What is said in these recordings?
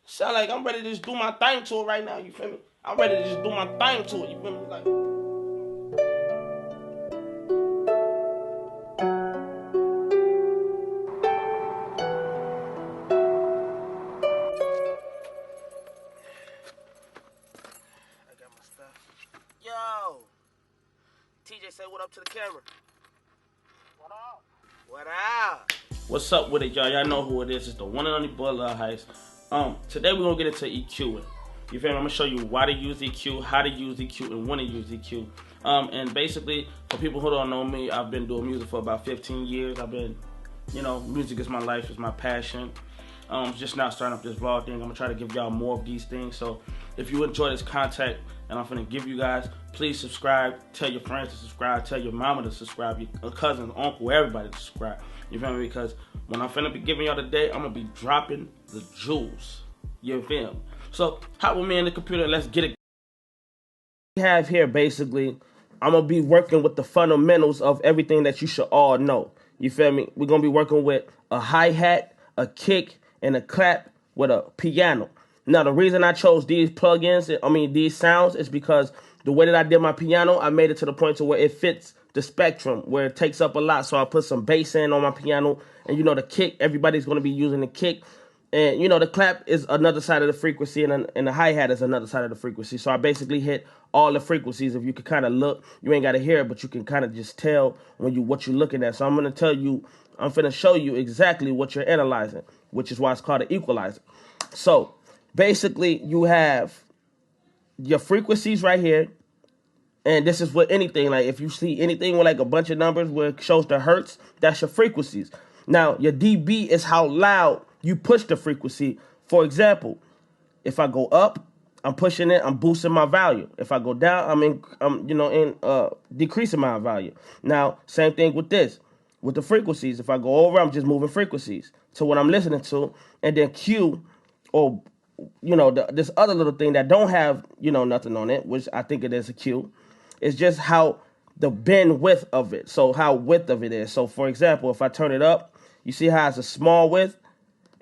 Sound like I'm ready to just do my thing to it right now. You feel me? I'm ready to just do my thing to it. You feel me? Like. I got my stuff. Yo, TJ, say what up to the camera. What up? What up? What's up with it, y'all? Y'all know who it is. It's the one and only boy Lil'Hyste. Today we're gonna get into EQing. You feel me? I'm gonna show you why to use EQ, how to use EQ, and when to use EQ. And basically, for people who don't know me, I've been doing music for about 15 years. Music is my life, is my passion. Just now starting up this vlog thing. I'm gonna try to give y'all more of these things. So if you enjoy this content and I'm gonna give you guys, please subscribe. Tell your friends to subscribe. Tell your mama to subscribe. Your cousin, uncle, everybody to subscribe. You feel me? Because when I'm finna be giving y'all today, I'm gonna be dropping the jewels. You feel me? So hop with me in the computer. Let's get it. We have here basically, I'm gonna be working with the fundamentals of everything that you should all know. You feel me? We're gonna be working with a hi-hat, a kick, and a clap with a piano. Now, the reason I chose these these sounds, is because the way that I did my piano, I made it to the point to where it fits the spectrum, where it takes up a lot. So I put some bass in on my piano, and the kick, everybody's going to be using the kick. And, the clap is another side of the frequency, and the hi-hat is another side of the frequency. So I basically hit all the frequencies. If you could kind of look, you ain't got to hear it, but you can kind of just tell what you're looking at. So I'm going to show you exactly what you're analyzing, which is why it's called an equalizer. So basically, you have your frequencies right here. And this is with anything. Like if you see anything with like a bunch of numbers where it shows the hertz, that's your frequencies. Now, your dB is how loud you push the frequency. For example, if I go up, I'm pushing it, I'm boosting my value. If I go down, I'm decreasing my value. Now, same thing with this. With the frequencies, if I go over, I'm just moving frequencies to what I'm listening to. And then Q, or this other little thing that don't have nothing on it, which I think it is a Q. It's just how the bend width of it. So how width of it is. So for example, if I turn it up, you see how it's a small width,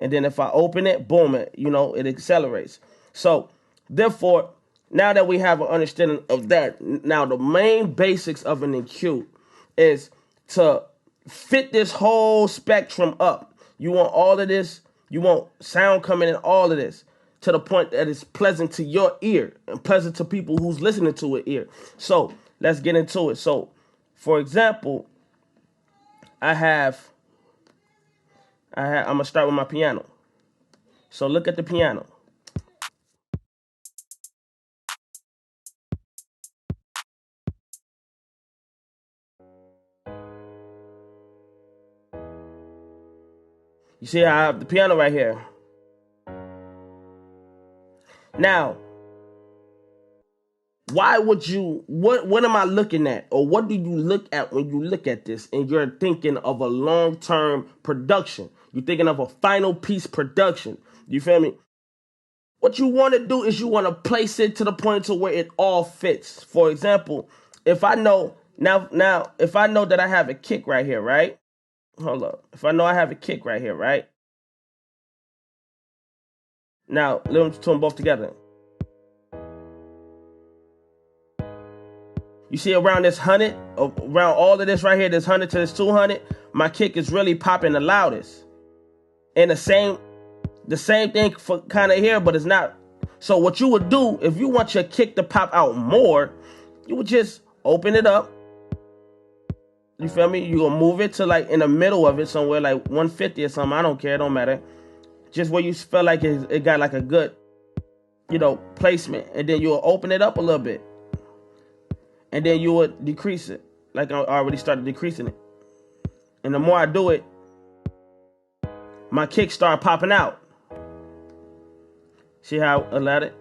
and then if I open it, boom, it accelerates. So therefore, now that we have an understanding of that, now the main basics of an EQ is to fit this whole spectrum up. You want all of this, you want sound coming in all of this, to the point that it's pleasant to your ear and pleasant to people who's listening to it ear. So let's get into it. So, for example, I'm gonna start with my piano. So look at the piano. You see how I have the piano right here. Now, why would what am I looking at? Or what do you look at when you look at this and you're thinking of a long-term production? You're thinking of a final piece production. You feel me? What you want to do is you want to place it to the point to where it all fits. For example, if I know if I know that I have a kick right here, right? Hold up. If I know I have a kick right here, right? Now, let me put them both together. You see around this 100, around all of this right here, this 100 to this 200, my kick is really popping the loudest. And the same thing for kind of here, but it's not. So what you would do, if you want your kick to pop out more, you would just open it up. You feel me? You're going to move it to like in the middle of it somewhere, like 150 or something. I don't care. It don't matter. Just where you feel like it got like a good, placement. And then you'll open it up a little bit. And then you would decrease it. Like I already started decreasing it. And the more I do it, my kicks start popping out. See how I allowed it?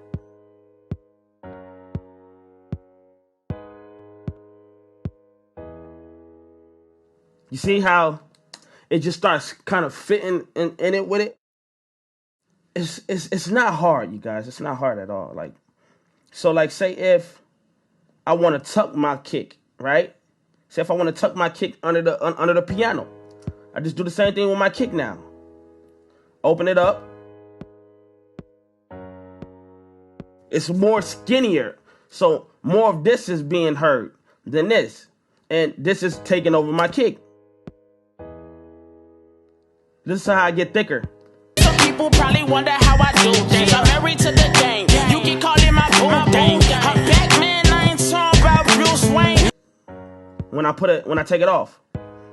You see how it just starts kind of fitting in it with it? It's not hard, you guys. It's not hard at all. Like say if I want to tuck my kick, right? Say if I want to tuck my kick under the piano, I just do the same thing with my kick now. Open it up. it's more skinnier. So more of this is being heard than this. And this is taking over my kick. This is how I get thicker. Some people probably wonder how I do things. I'm married to the game. You can call it my boo thing. I'm Batman, I ain't talking about Bruce Wayne. When I take it off.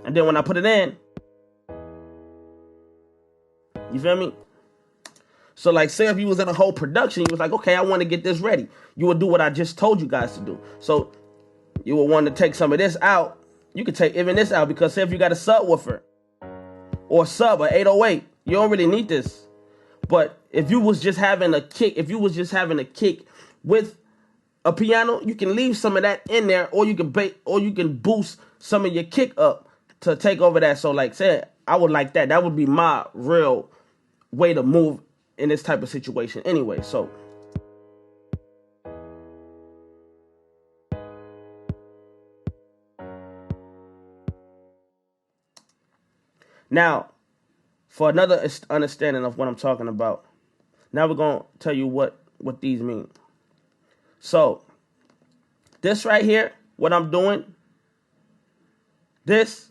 And then when I put it in, you feel me? So like, say if you was in a whole production, you was like, okay, I want to get this ready. You would do what I just told you guys to do. So you would want to take some of this out. You could take even this out, because say if you got a subwoofer or sub or 808, you don't really need this. But if you was just having a kick, with a piano, you can leave some of that in there, or you can boost some of your kick up to take over that. So like, say I would like that. That would be my real way to move in this type of situation anyway. So now, for another understanding of what I'm talking about, now we're going to tell you what these mean. So this right here, what I'm doing, this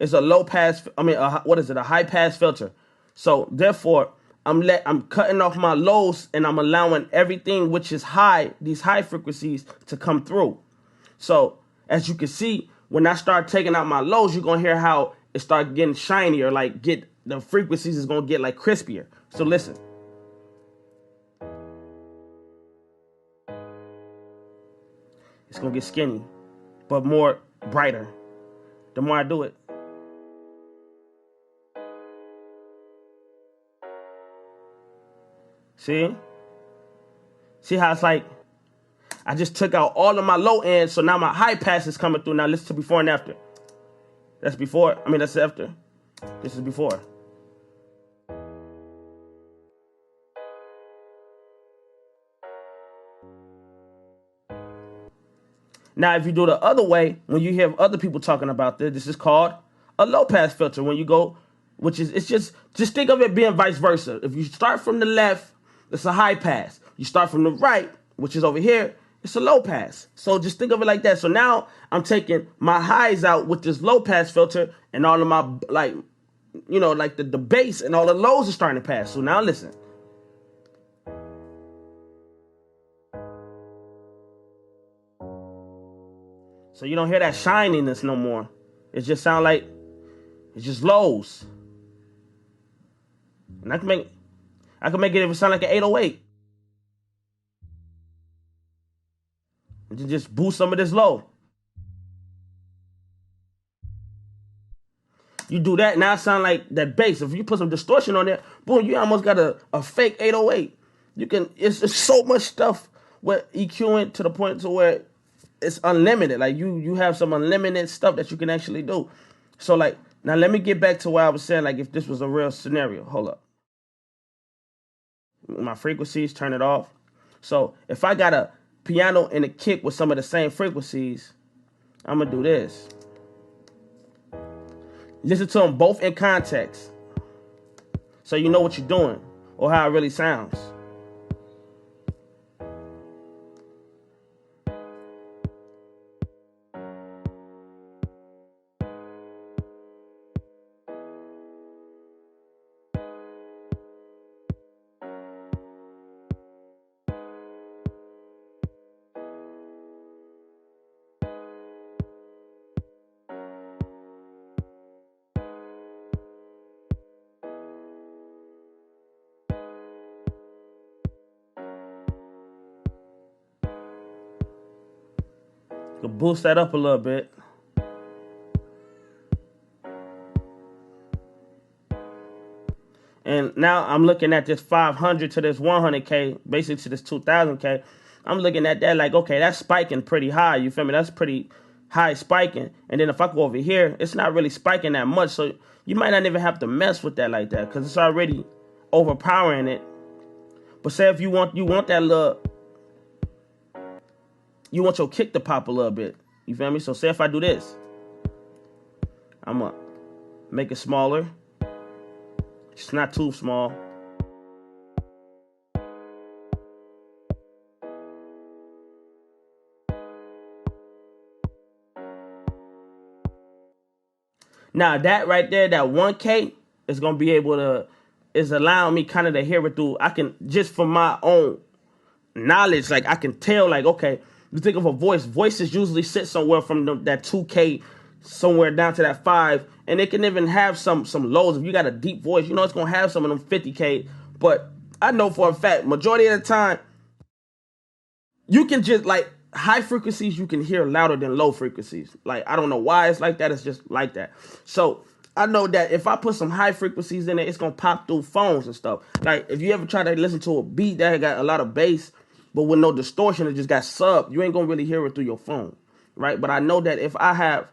is a low pass, a high pass filter. So therefore, I'm cutting off my lows, and I'm allowing everything which is high, these high frequencies, to come through. So as you can see, when I start taking out my lows, you're going to hear how it start getting shinier, like the frequencies is going to get like crispier. So listen. It's going to get skinny, but more brighter the more I do it. See how it's like I just took out all of my low end, so now my high pass is coming through. Now listen to before and after. That's before. That's after. This is before. Now, if you do the other way, when you hear other people talking about this is called a low pass filter. When you go, it's just think of it being vice versa. If you start from the left, it's a high pass. You start from the right, which is over here, it's a low pass. So just think of it like that. So now I'm taking my highs out with this low pass filter, and all of my, the bass and all the lows are starting to pass. So now listen. So you don't hear that shininess no more. It just sound like it's just lows. And I can make it even sound like an 808. And just boost some of this low. You do that, now it sound like that bass. If you put some distortion on there, boom, you almost got a fake 808. It's so much stuff with EQing to the point to where it's unlimited. Like you have some unlimited stuff that you can actually do. So like, now let me get back to what I was saying, like if this was a real scenario. Hold up. My frequencies, turn it off. So if I got a piano and a kick with some of the same frequencies, I'm going to do this. Listen to them both in context, so you know what you're doing or how it really sounds. Could boost that up a little bit. And now I'm looking at this 500 to this 100K, basically to this 2000K. I'm looking at that like, okay, that's spiking pretty high. You feel me? That's pretty high spiking. And then if I go over here, it's not really spiking that much. So you might not even have to mess with that like that, because it's already overpowering it. But say if you want that little, you want your kick to pop a little bit. You feel me? So say if I do this, I'm going to make it smaller. It's not too small. Now that right there, that 1K is gonna be able to, is allowing me kind of to hear it through. I can, just from my own knowledge, like I can tell, like, okay, you think of a voice. Voices usually sit somewhere from that 2K somewhere down to that 5, and it can even have some lows. If you got a deep voice, you know it's gonna have some of them 50K. But I know for a fact, majority of the time, you can just, like, high frequencies you can hear louder than low frequencies. Like, I don't know why it's like that. It's just like that. So I know that if I put some high frequencies in it, it's gonna pop through phones and stuff. Like, if you ever try to listen to a beat that got a lot of bass, but with no distortion, it just got sub, you ain't gonna really hear it through your phone, right? But I know that if I have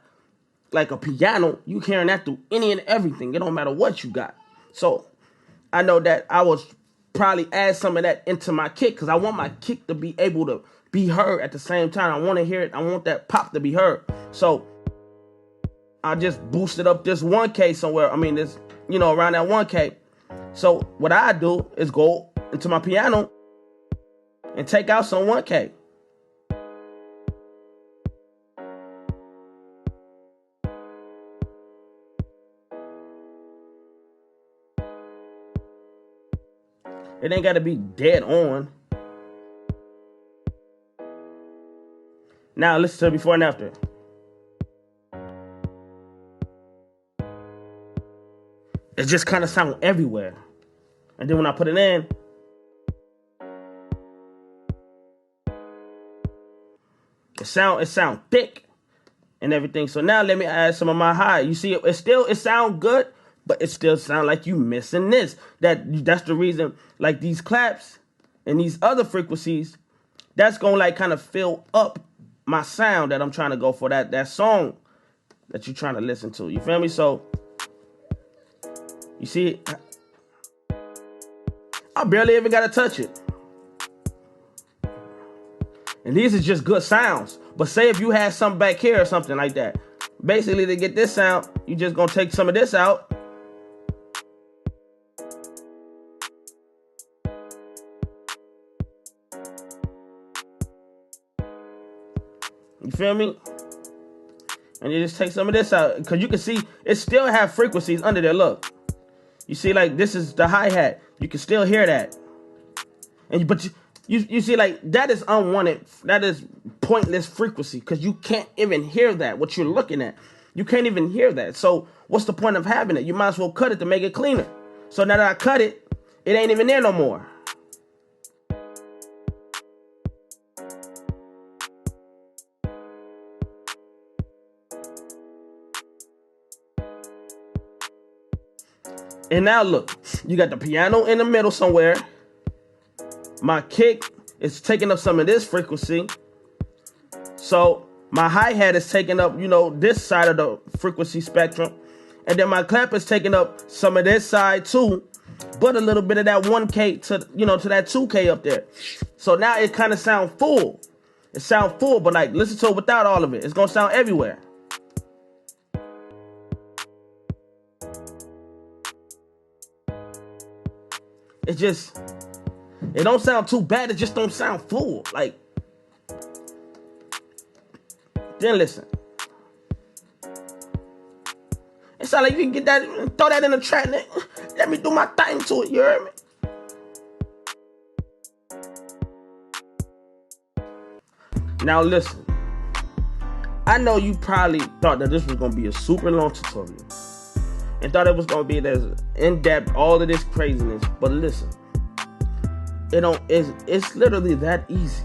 like a piano, you hearing that through any and everything. It don't matter what you got. So I know that I was probably add some of that into my kick, because I want my kick to be able to be heard at the same time. I want to hear it. I want that pop to be heard. So I just boosted up this 1K somewhere. I mean, this, you know, around that 1K. So what I do is go into my piano and take out some 1K. It ain't got to be dead on. Now listen to the before and after. It just kind of sound everywhere. And then when I put it in, it sound thick and everything. So now let me add some of my high. You see, it sound good, but it still sound like you missing this. That's the reason, like, these claps and these other frequencies, that's gonna, like, kind of fill up my sound that I'm trying to go for, that song that you're trying to listen to. You feel me? So you see, I barely even gotta touch it. And these are just good sounds. But say if you had something back here or something like that, basically to get this sound, you just gonna take some of this out. You feel me? And you just take some of this out, because you can see it still have frequencies under there. Look, you see, like, this is the hi-hat. You can still hear that. But you see, like, that is unwanted. That is pointless frequency, because you can't even hear that, what you're looking at. You can't even hear that. So what's the point of having it? You might as well cut it to make it cleaner. So now that I cut it, it ain't even there no more. And now look, you got the piano in the middle somewhere. My kick is taking up some of this frequency. So my hi-hat is taking up, you know, this side of the frequency spectrum. And then my clap is taking up some of this side too, but a little bit of that 1K to, you know, to that 2K up there. So now it kind of sound full. It sound full, but, like, listen to it without all of it. It's going to sound everywhere. It don't sound too bad. It just don't sound full. Like, then listen. It sound like you can get that, throw that in the track. Let me do my thing to it. You heard me? Now listen. I know you probably thought that this was going to be a super long tutorial, and thought it was going to be this in-depth, all of this craziness. But listen, it's literally that easy.